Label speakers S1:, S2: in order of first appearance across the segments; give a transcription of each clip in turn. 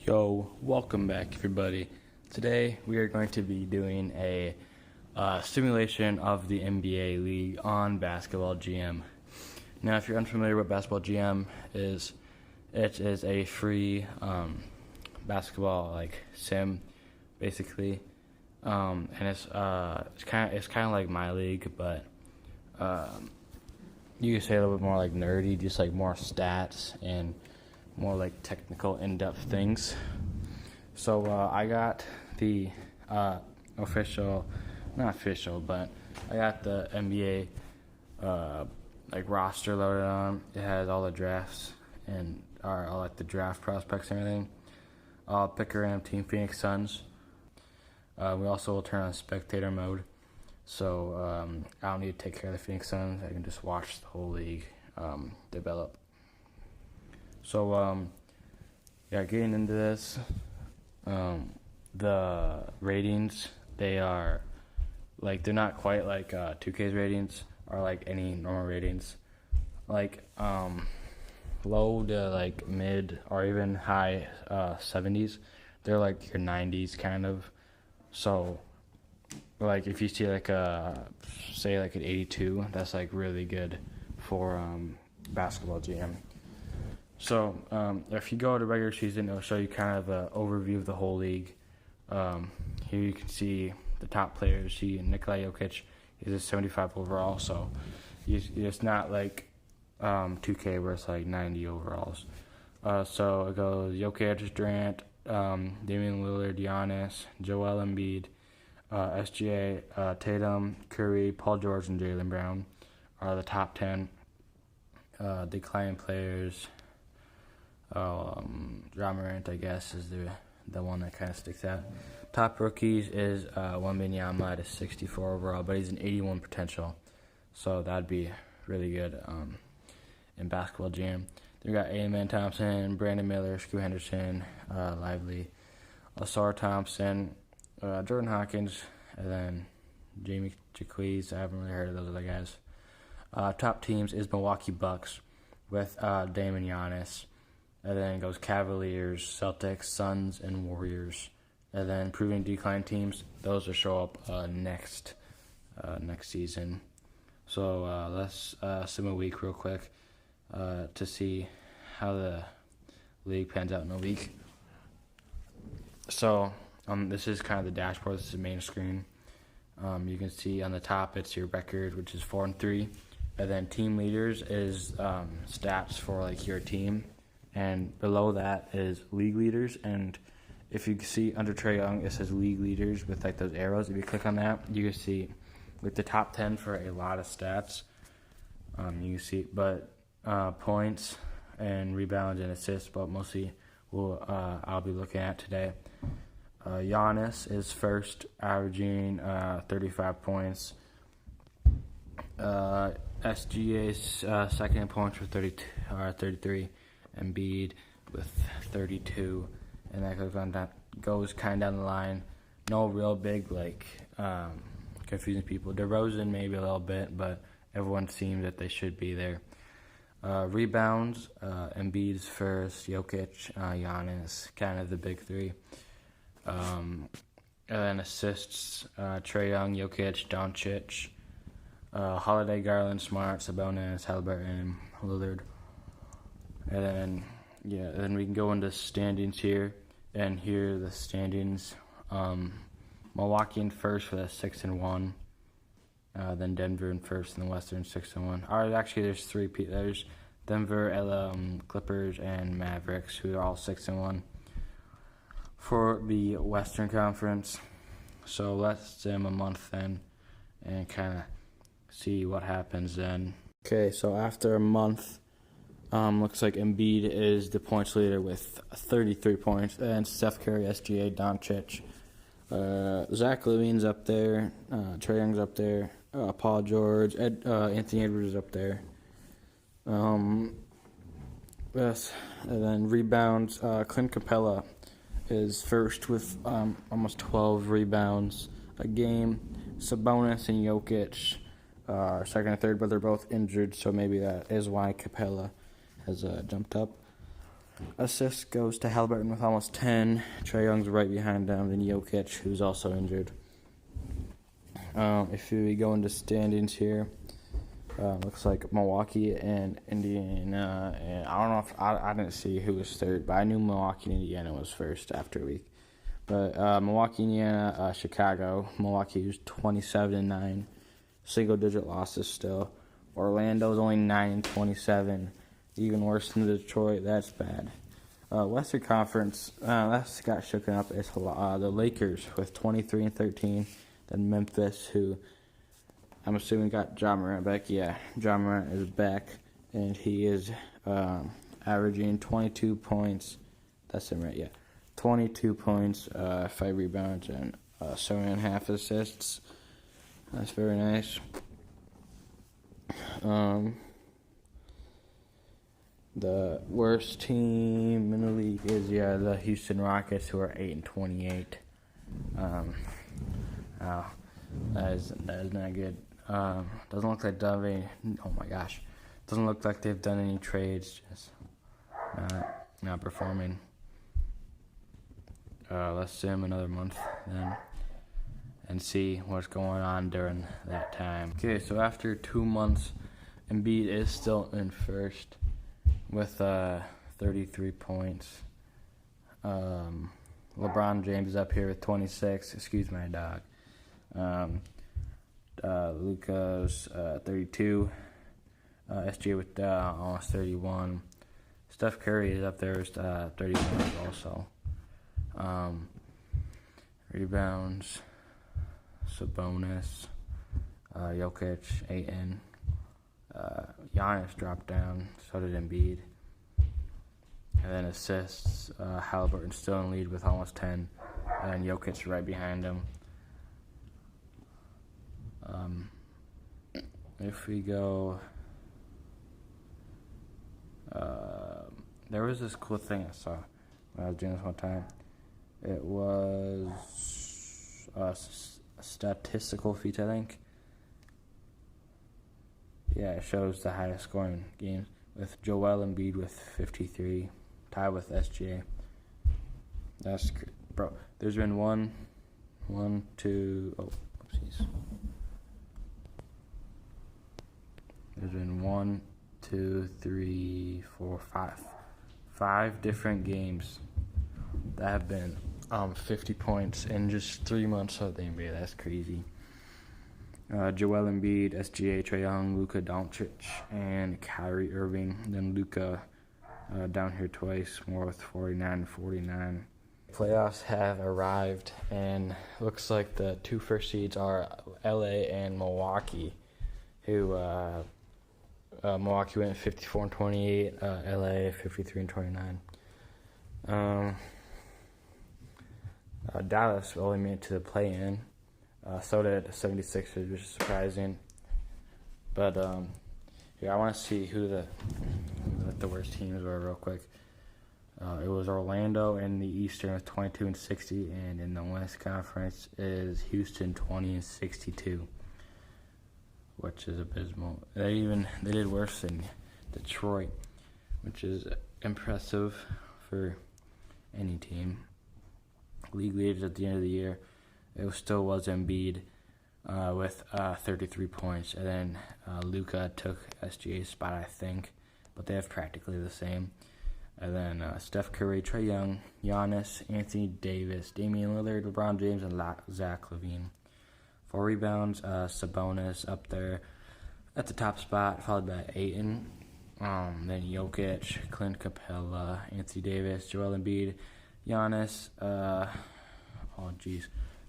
S1: Yo, welcome back everybody. Today we are going to be doing a simulation of the NBA League on Basketball GM. Now if you're unfamiliar with Basketball GM is, it is a free basketball sim basically. And it's kind of like my league, but you could say a little bit more like nerdy, just like more stats and more like technical, in-depth things. So I got the not official, but I got the NBA roster loaded on. It has all the drafts and all the draft prospects and everything. I'll pick a random team, Phoenix Suns. We also will turn on spectator mode, so I don't need to take care of the Phoenix Suns. I can just watch the whole league develop. So, getting into this, the ratings, they are, they're not quite like 2K's ratings or like any normal ratings. Low to mid or even high 70s. They're like your 90s kind of. So, if you see say an 82, that's really good for Basketball GM. So, if you go to regular season, it'll show you kind of an overview of the whole league. Here you can see the top players. See Nikola Jokic is a 75 overall, so it's not like 2K where it's 90 overalls. So it goes Jokic, Durant, Damian Lillard, Giannis, Joel Embiid, SGA, Tatum, Curry, Paul George, and Jaylen Brown are the top 10 declining players. Morant, I guess, is the one that kind of sticks out. Top rookies is Wembanyama at a 64 overall, but he's an 81 potential, so that'd be really good in Basketball GM. Then we got Amen Thompson, Brandon Miller, Scoot Henderson, Lively, Asar Thompson, Jordan Hawkins, and then Jamie Jacquees. I haven't really heard of those other guys. Top teams is Milwaukee Bucks with Dame and Giannis. And then it goes Cavaliers, Celtics, Suns, and Warriors. And then improving decline teams, those will show up next season. So let's sim a week real quick to see how the league pans out in a week. So this is kind of the dashboard. This is the main screen. You can see on the top it's your record, which is 4-3. And then team leaders is stats for your team. And below that is league leaders, and if you see under Trae Young, it says league leaders with those arrows. If you click on that, you can see the top 10 for a lot of stats. You can see, but points and rebounds and assists, but mostly I'll be looking at today. Giannis is first, averaging 35 points. SGA's second in points for 33. Embiid with 32, and that goes kind of down the line. No real big confusing people. DeRozan maybe a little bit, but everyone seems that they should be there. Rebounds, Embiid's first, Jokic, Giannis, kind of the big three. And then assists, Trae Young, Jokic, Doncic, Holiday, Garland, Smart, Sabonis, Haliburton, Lillard. And then we can go into standings here, and here are the standings. Milwaukee in first for the 6-1. Then Denver in first in the Western 6-1. Or actually, there's three. There's Denver, Clippers, and Mavericks, who are all 6-1 for the Western Conference. So let's sim a month then, and kind of see what happens then. Okay, so after a month. Looks like Embiid is the points leader with 33 points, and Steph Curry, SGA, Doncic, Zach LaVine's up there, Trae Young's up there, Paul George, Anthony Edwards is up there. Yes, and then rebounds, Clint Capella is first with almost 12 rebounds a game. Sabonis and Jokic are second and third, but they're both injured, so maybe that is why Capella has jumped up. Assist goes to Halliburton with almost 10. Trae Young's right behind him. Then Jokic, who's also injured. If we go into standings here, looks like Milwaukee and Indiana. And I don't know if I didn't see who was third, but I knew Milwaukee and Indiana was first after a week. But Milwaukee, Indiana, Chicago. Milwaukee was 27-9, single-digit losses still. Orlando's only 9-27, even worse than Detroit. That's bad. Western Conference, that got shooken up. It's the Lakers with 23-13. Then Memphis, who I'm assuming got Ja Morant back. Yeah, Ja Morant is back, and he is averaging 22 points. That's him, right? Yeah. 22 points, 5 rebounds, and 7.5 assists. That's very nice. The worst team in the league is the Houston Rockets, who are 8-28. That is not good. Doesn't look like doesn't look like they've done any trades. Just not performing. Let's see him another month then and see what's going on during that time. Okay, so after 2 months, Embiid is still in first with 33 points. LeBron James is up here with 26. Excuse my dog. Luka's 32. SGA with almost 31. Steph Curry is up there with 31 also. Rebounds, Sabonis, Jokic, Ayton. Giannis dropped down, so did Embiid. And then assists, Halliburton still in lead with almost 10, and Jokic right behind him. If we go, there was this cool thing I saw when I was doing this one time. It was a statistical feat, I think. Yeah, it shows the highest scoring games with Joel Embiid with 53, tied with SGA. That's bro. There's been one, two. Oh, oopsies. There's been 1, 2, 3, 4, 5 different games that have been 50 points in just 3 months of the NBA. That's crazy. Joel Embiid, SGA, Trae Young, Luka Doncic, and Kyrie Irving. Then Luka down here twice, more with 49. Playoffs have arrived, and looks like the 2 first seeds are LA and Milwaukee, who Milwaukee went 54-28, LA 53-29. Dallas only made it to the play-in. So did 76ers, which is surprising. But I want to see who the worst teams were real quick. It was Orlando in the Eastern with 22-60, and in the West Conference is Houston 20-62, which is abysmal. They did worse than Detroit, which is impressive for any team. League leaders at the end of the year, it still was Embiid with 33 points, and then Luka took SGA's spot, I think, but they have practically the same. And then Steph Curry, Trae Young, Giannis, Anthony Davis, Damian Lillard, LeBron James, and Zach LaVine. 4 rebounds, Sabonis up there at the top spot, followed by Ayton. Then Jokic, Clint Capella, Anthony Davis, Joel Embiid, Giannis. I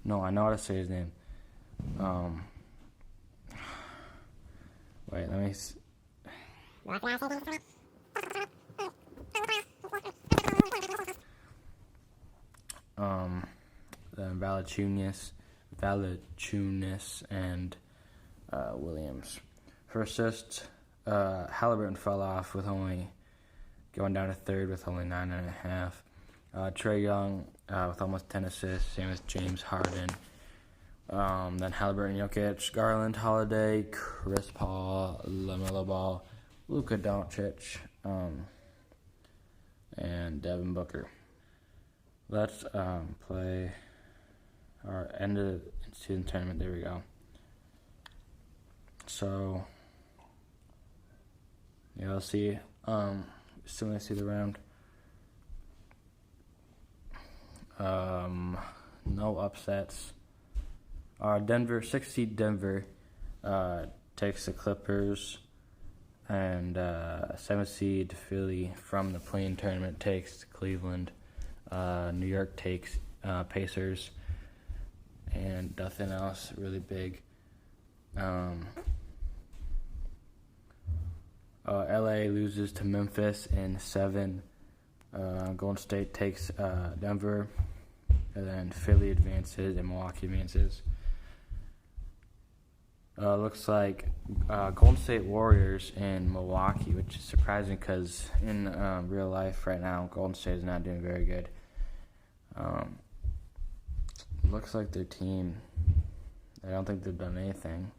S1: know how to say his name. Wait, let me. Then Valanciunas, and Williams. For assists, Halliburton fell off with only going down to third with only 9.5. Trae Young with almost 10 assists, same as James Harden. Then Halliburton, Jokic, Garland, Holiday, Chris Paul, LaMelo Ball, Luka Doncic, and Devin Booker. Let's play our end of season tournament. There we go. So yeah, let's see. Still gonna see the round. No upsets. Denver, 6 seed Denver takes the Clippers, and 7 seed Philly from the play-in tournament takes Cleveland. New York takes Pacers, and nothing else really big. LA loses to Memphis in 7. Golden State takes Denver, and then Philly advances and Milwaukee advances. Looks like Golden State Warriors in Milwaukee, which is surprising because in real life right now, Golden State is not doing very good. Looks like their team, I don't think they've done anything,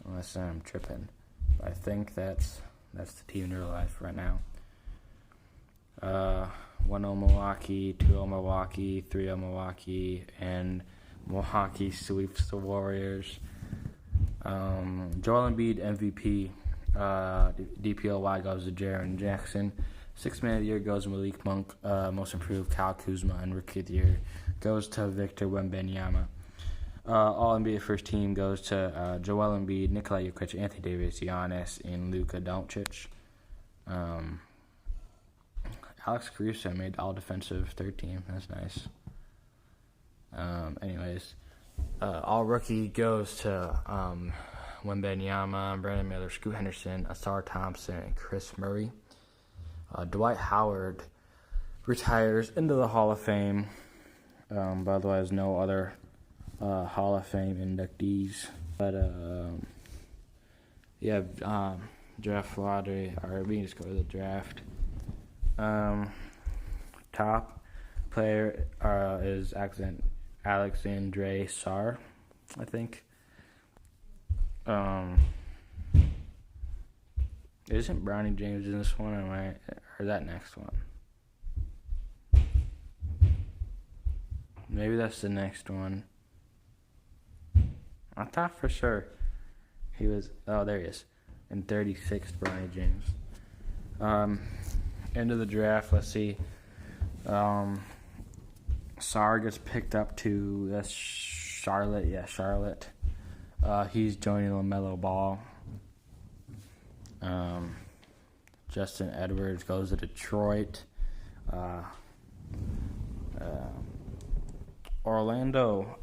S1: unless I'm tripping. But I think that's the team in real life right now. 1-0 Milwaukee, 2-0 Milwaukee, 3-0 Milwaukee, and Milwaukee sweeps the Warriors. Joel Embiid MVP, DPOY goes to Jaren Jackson. 6th Man of the Year goes to Malik Monk. Most Improved Kyle Kuzma, and Rookie of the Year goes to Victor Wembanyama. All NBA First Team goes to Joel Embiid, Nikola Jokic, Anthony Davis, Giannis, and Luka Doncic. Alex Caruso made All Defensive Third Team. That's nice. All Rookie goes to Wembanyama, Brandon Miller, Scoot Henderson, Asar Thompson, and Chris Murray. Dwight Howard retires into the Hall of Fame. By the way, there's no other Hall of Fame inductees. But, draft lottery, or we can just go to the draft. Top player is Alexandre Sarr, I think. Isn't Bronny James in this one, or that next one? Maybe that's the next one. I thought for sure he was. Oh, there he is. In 36th, Bronny James. End of the draft. Let's see. Sarr gets picked up to Charlotte. Yeah, Charlotte. He's joining LaMelo Ball. Justin Edwards goes to Detroit. Orlando.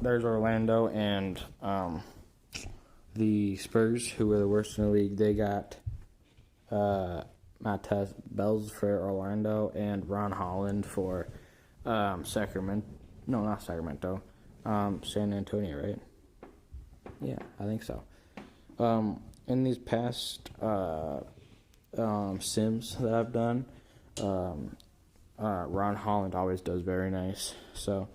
S1: There's Orlando and the Spurs, who were the worst in the league. They got Matez Bells for Orlando and Ron Holland for Sacramento. No, not Sacramento. San Antonio, right? Yeah, I think so. In these past sims that I've done, Ron Holland always does very nice. So,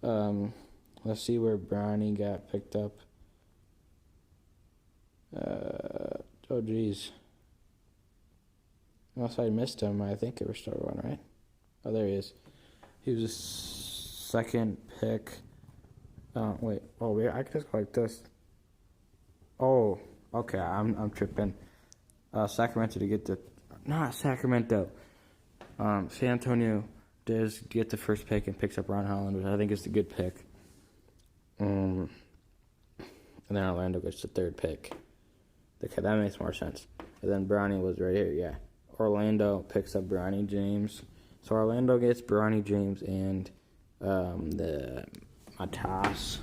S1: let's see where Bronny got picked up. Oh, geez. Unless I missed him, I think it was star one, right? Oh, there he is. He was a second pick. I could just go like this. Oh, okay, I'm tripping. Sacramento to get the... Not Sacramento. San Antonio does get the first pick and picks up Ron Holland, which I think is the good pick. And then Orlando gets the third pick. Okay, that makes more sense. And then Bronny was right here, yeah. Orlando picks up Bronny James. So Orlando gets Bronny James and the Matas,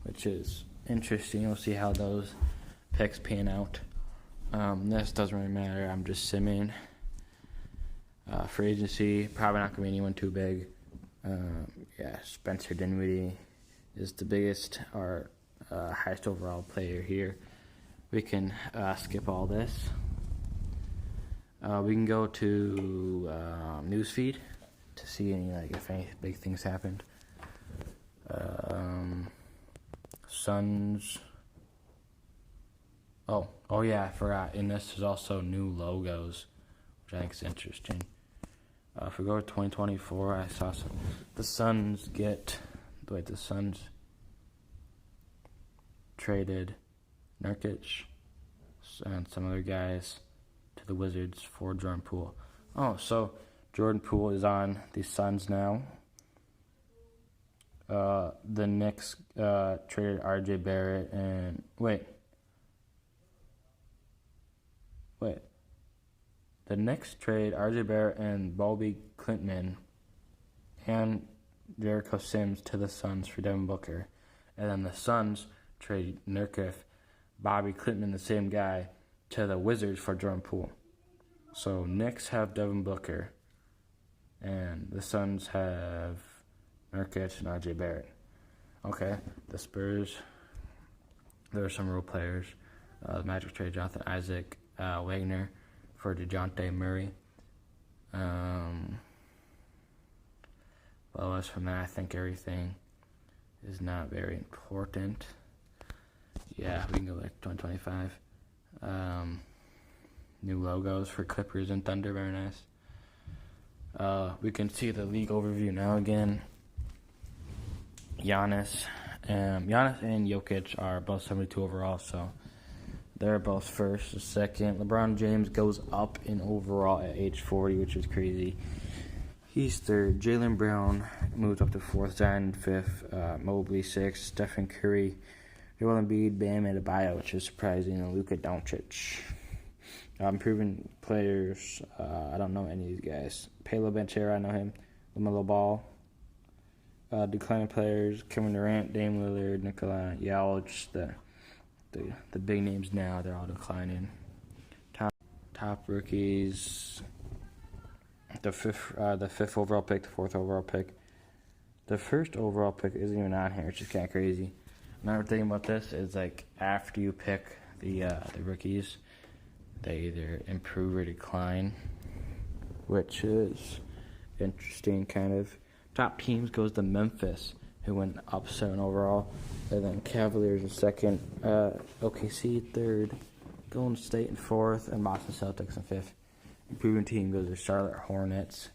S1: which is interesting. We'll see how those picks pan out. This doesn't really matter. I'm just simming. Free agency, probably not going to be anyone too big. Spencer Dinwiddie is the biggest or highest overall player here. We can skip all this. We can go to newsfeed to see if any big things happened. Suns Oh yeah, I forgot. And this is also new logos, which I think is interesting. If we go to 2024, I saw the Suns traded Nurkic and some other guys to the Wizards for Jordan Poole. Oh, so Jordan Poole is on the Suns now. The Knicks traded RJ Barrett and the Knicks trade RJ Barrett and Bobby Clintman and Jericho Sims to the Suns for Devin Booker. And then the Suns trade Nurkic, Bobby Clintman, the same guy, to the Wizards for Jordan Poole. So Knicks have Devin Booker, and the Suns have Nurkic and RJ Barrett. Okay, the Spurs, there are some role players. The Magic trade Jonathan Isaac, Wagner for DeJounte Murray. Well, as from that, I think everything is not very important. Yeah, we can go like 2025. New logos for Clippers and Thunder, very nice. We can see the league overview now again. Giannis and Jokic are both 72 overall, so they're both first or second. LeBron James goes up in overall at age 40, which is crazy. He's third. Jaylen Brown moves up to fourth. Zion fifth. Mobley sixth. Stephen Curry, Joel Embiid, Bam Adebayo, which is surprising, and Luka Doncic. Improving players. I don't know any of these guys. Paolo Banchero, I know him. LaMelo Ball. Declining players: Kevin Durant, Dame Lillard, Nikola Jokic. The big names now, they're all declining. Top rookies: the fifth overall pick, the fourth overall pick. The first overall pick isn't even on here, which is kind of crazy. Another thing about this is, like, after you pick the rookies, they either improve or decline, which is interesting, kind of. Top teams goes to Memphis, who went up 7 overall, and then Cavaliers in second, OKC third, Golden State in fourth, and Boston Celtics in fifth. Improving team goes to Charlotte Hornets,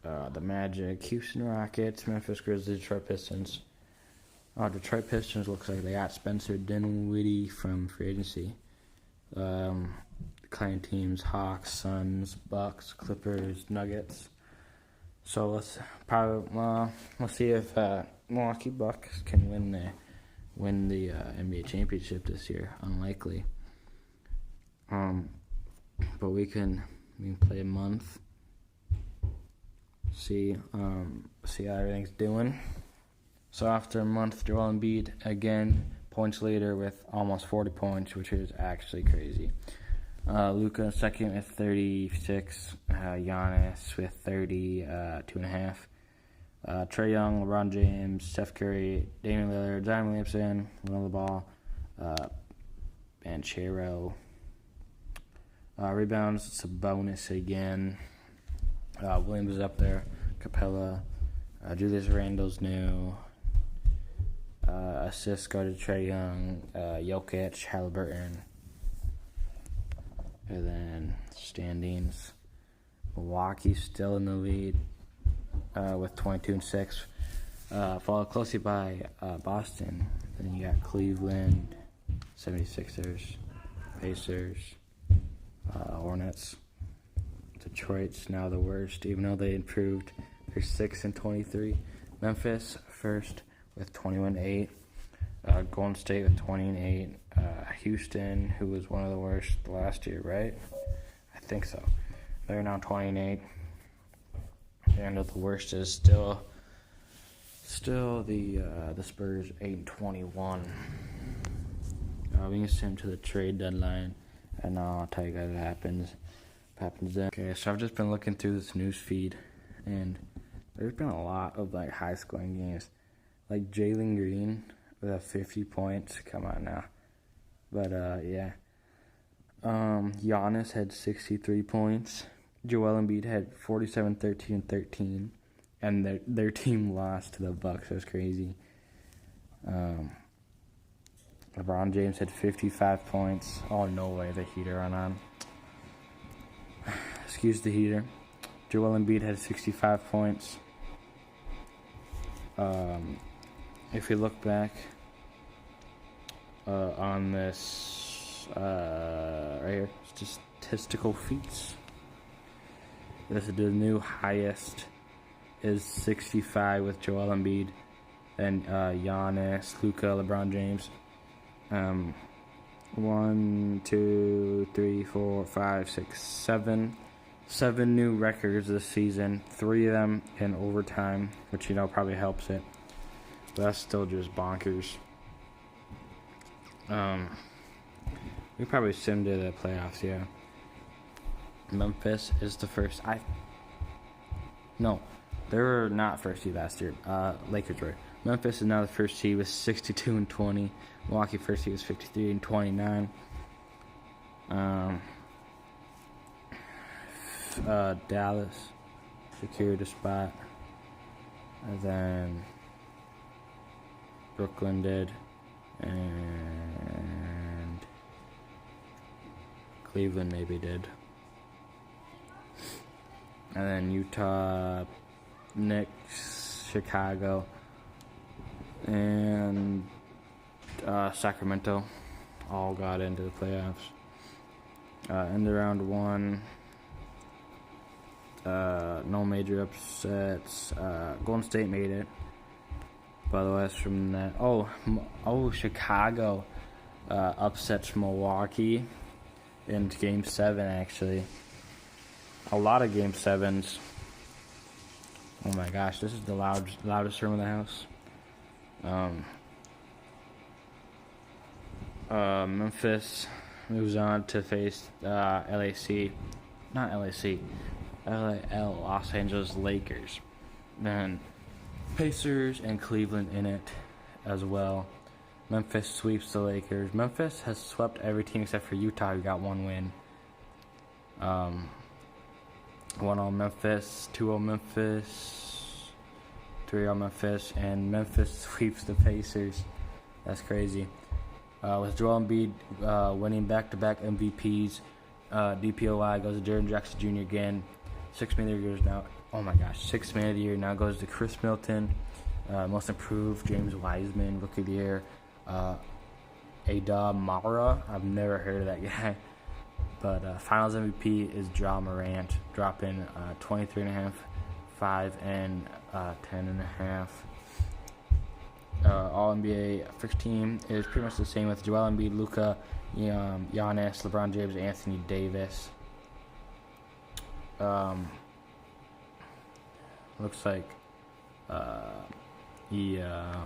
S1: the Magic, Houston Rockets, Memphis Grizzlies, Detroit Pistons. Detroit Pistons looks like they got Spencer Dinwiddie from free agency. Declining teams: Hawks, Suns, Bucks, Clippers, Nuggets. So let's see if Milwaukee Bucks can win the NBA championship this year. Unlikely. But we can play a month. See how everything's doing. So after a month, Joel Embiid again points leader with almost 40 points, which is actually crazy. Luka second with 36. Giannis with 30, 2.5. Trae Young, LeBron James, Steph Curry, Damian Lillard, Zion Williamson, LaMelo Ball, Banchero. Rebounds, it's a bonus again. Williams is up there. Capella. Julius Randle's new. Assists go to Trae Young, Jokic, Halliburton. And then standings. Milwaukee's still in the lead with 22 and 6. Followed closely by Boston. Then you got Cleveland, 76ers, Pacers, Hornets. Detroit's now the worst, even though they improved. They're 6 and 23. Memphis first with 21-8. Golden State with 20-8. Houston, who was one of the worst last year, right? I think so. They're now 20-8. And the worst is still the Spurs 8-21. We can send them to the trade deadline, and I'll tell you guys what happens then. Okay, so I've just been looking through this news feed, and there's been a lot of like high scoring games, like Jalen Green with 50 points. Come on now, but yeah. Giannis had 63 points. Joel Embiid had 47, 13, 13, and their team lost to the Bucks. It was crazy. LeBron James had 55 points. Oh, no way, the heater on. Excuse the heater. Joel Embiid had 65 points. If you look back on this right here, statistical feats. This is the new highest is 65 with Joel Embiid, and Giannis, Luka, LeBron James. 1, 2, 3, 4, 5, 6, 7. 7 new records this season. 3 of them in overtime, which probably helps it. But that's still just bonkers. We probably simmed to the playoffs, yeah. Memphis is the first. No, they were not first seed last year. Lakers were. Memphis is now the first seed with 62-20. Milwaukee first seed was 53-29. Dallas secured a spot, and then Brooklyn did, and Cleveland maybe did. And then Utah, Knicks, Chicago, and Sacramento all got into the playoffs. In the round 1, no major upsets. Golden State made it. By the way, from that. Chicago upsets Milwaukee in Game 7, actually. A lot of Game 7s. Oh my gosh, this is the loudest room in the house. Memphis moves on to face LAC. Not LAC. Los Angeles Lakers. Then Pacers and Cleveland in it as well. Memphis sweeps the Lakers. Memphis has swept every team except for Utah, who got 1 win. 1-0 Memphis, 2-0 Memphis, 3-0 Memphis, and Memphis sweeps the Pacers. That's crazy. With Joel Embiid winning back-to-back MVPs, DPOY goes to Jaren Jackson Jr. again. 6 Man of the Year now. Oh my gosh, 6 Man of the Year now goes to Chris Middleton. Most Improved, James Wiseman, Rookie of the Year. Ada Mara, I've never heard of that guy. But Finals MVP is Ja Morant, dropping 23.5, 5, and 10.5. All NBA first team is pretty much the same with Joel Embiid, Luka, Giannis, LeBron James, Anthony Davis. Looks like oh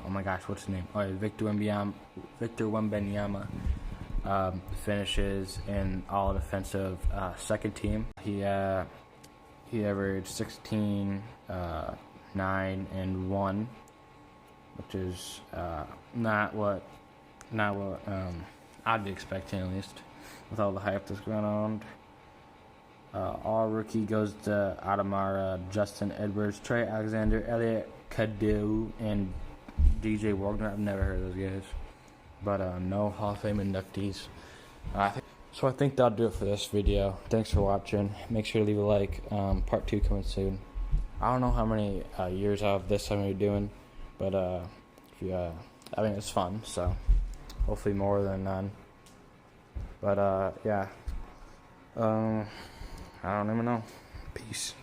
S1: my gosh, what's his name? Oh, Victor Wembanyama finishes in all defensive second team. He averaged 16, 9, and 1, which is not what I'd be expecting, at least with all the hype that's going on. All rookie goes to Adamara, Justin Edwards, Trey Alexander, Elliot Cadu, and DJ Wagner. I've never heard of those guys, but no Hall of Fame inductees. So I think that'll do it for this video. Thanks for watching. Make sure to leave a like. Part 2 coming soon. I don't know how many years of this I'm going to be doing, but I mean, it's fun, so hopefully more than none. But yeah, I don't even know. Peace.